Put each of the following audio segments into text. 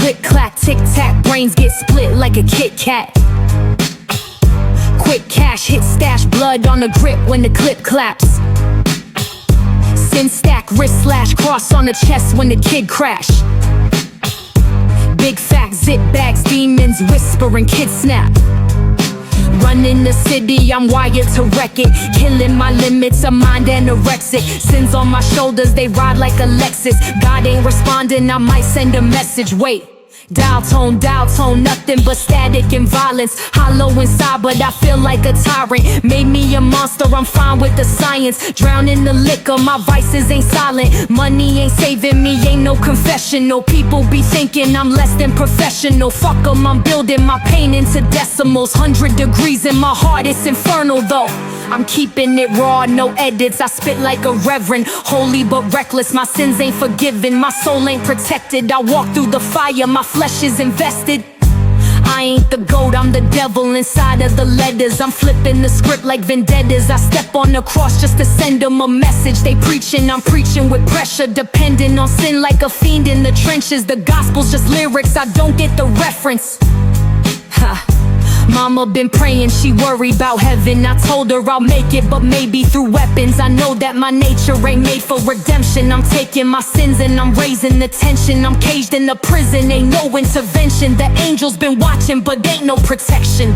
Click clack, tic tac, brains get split like a Kit Kat. Quick cash, hit stash, blood on the grip when the clip claps. Sin stack, wrist slash, cross on the chest when the kid crash. Big facts, zip bags, demons whispering, kid snap. Running the city, I'm wired to wreck it. Killing my limits, a mind anorexic. Sins on my shoulders, they ride like a Lexus. God ain't responding, I might send a message. Wait, dial tone, nothing but static and violence. Hollow inside, but I feel like a tyrant. Made me a monster, I'm fine with the science. Drown in the liquor, my vices ain't silent. Money ain't saving me, ain't no confessional. People be thinking I'm less than professional. Fuck 'em, I'm building my pain into decimals. 100 degrees in my heart, it's infernal though. I'm keeping it raw, no edits. I spit like a reverend, holy but reckless. My sins ain't forgiven, my soul ain't protected. I walk through the fire, my flesh is invested. I ain't the goat, I'm the devil inside of the letters. I'm flipping the script like vendettas. I step on the cross just to send them a message. They preaching, I'm preaching with pressure. Depending on sin like a fiend in the trenches. The gospel's just lyrics, I don't get the reference. Ha. Mama been praying, she worried about heaven. I told her I'll make it, but maybe through weapons. I know that my nature ain't made for redemption. I'm taking my sins and I'm raising the tension. I'm caged in the prison, ain't no intervention. The angels been watching, but ain't no protection.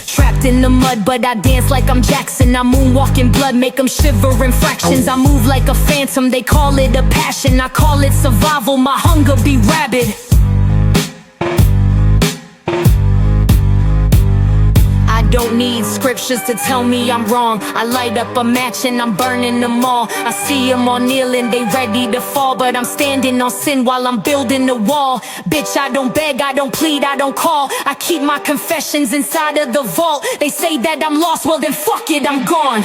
Trapped in the mud, but I dance like I'm Jackson. I moonwalk in blood, make them shiver in fractions. I move like a phantom, they call it a passion. I call it survival, my hunger be rabid. Don't need scriptures to tell me I'm wrong. I light up a match and I'm burning them all. I see them all kneeling, they ready to fall, but I'm standing on sin while I'm building the wall. Bitch, I don't beg, I don't plead, I don't call. I keep my confessions inside of the vault. They say that I'm lost, well then fuck it, I'm gone.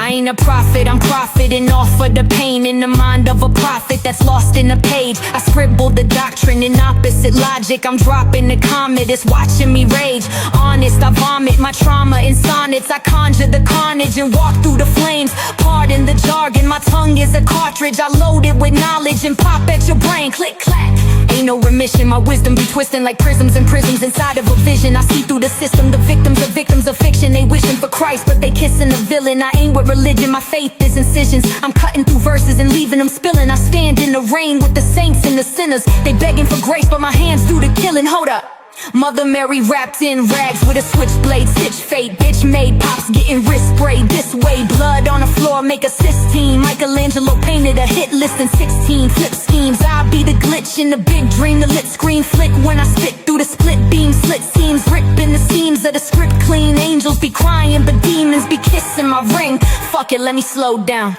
I ain't a prophet, I'm profiting off of the pain in the mind of a prophet that's lost in a page. I scribbled the doctrine in opposite logic. I'm dropping the comet, it's watching me rage. Honest, I vomit my trauma in sonnets. I conjure the carnage and walk through the flames. Pardon the jargon, my tongue is a cartridge. I load it with knowledge and pop at your brain. Click, clack. Ain't no remission, my wisdom be twisting like prisms and prisms inside of a vision. I see through the system, the victims of fiction. They wishing for Christ, but they kissing the villain. I ain't with religion, my faith is incisions. I'm cutting through verses and leaving them spilling. I stand in the rain with the saints and the sinners. They begging for grace, but my hands do the killing. Hold up. Mother Mary wrapped in rags with a switchblade, stitch fate. Bitch made pops getting wrist sprayed this way. Blood on the floor, make a Sistine. Michelangelo painted a hit list in 16 flip schemes. I'll be the glitch in the big dream. The lit screen flick when I spit through the split beam. Slit seams, ripping the seams of the script clean. Angels be crying, but demons be kissing my ring. Fuck it, let me slow down.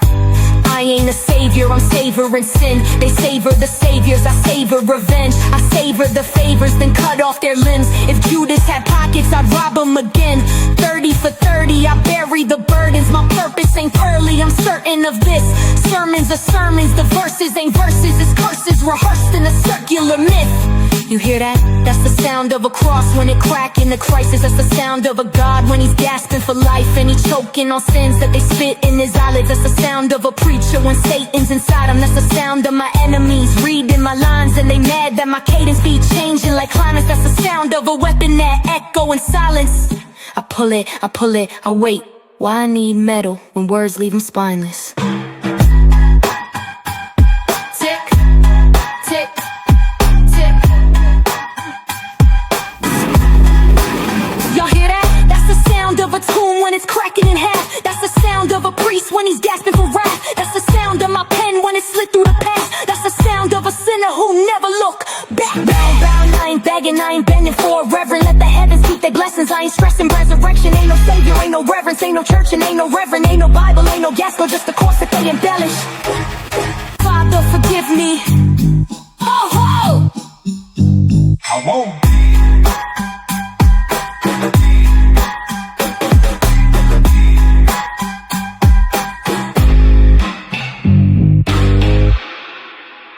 I ain't a savior, I'm savoring sin. They savor the saviors, I savor revenge. I savor the favors, then cut off their limbs. If Judas had pockets, I'd rob him again. 30 for 30, I bury the burdens. My purpose ain't pearly, I'm certain of this. Sermons are sermons, the verses ain't verses. It's curses rehearsed in a circular myth. You hear that? That's the sound of a cross when it crack in the crisis. That's the sound of a God when he's gasping for life and he's choking on sins that they spit in his eyelids. That's the sound of a preacher when Satan's inside him. That's the sound of my enemies reading my lines and they mad that my cadence be changing like climates. That's the sound of a weapon that echo in silence. I pull it, I wait. Why I need metal when words leave them spineless? Tick, tick. Of a tomb when it's cracking in half. That's the sound of a priest when he's gasping for wrath. That's the sound of my pen when it slid through the past. That's the sound of a sinner who never look back. Bound, I ain't begging, I ain't bending for a reverend. Let the heavens keep their blessings, I ain't stressing resurrection. Ain't no savior, ain't no reverence, ain't no church and ain't no reverend. Ain't no Bible, ain't no gas, just the course that they embellish.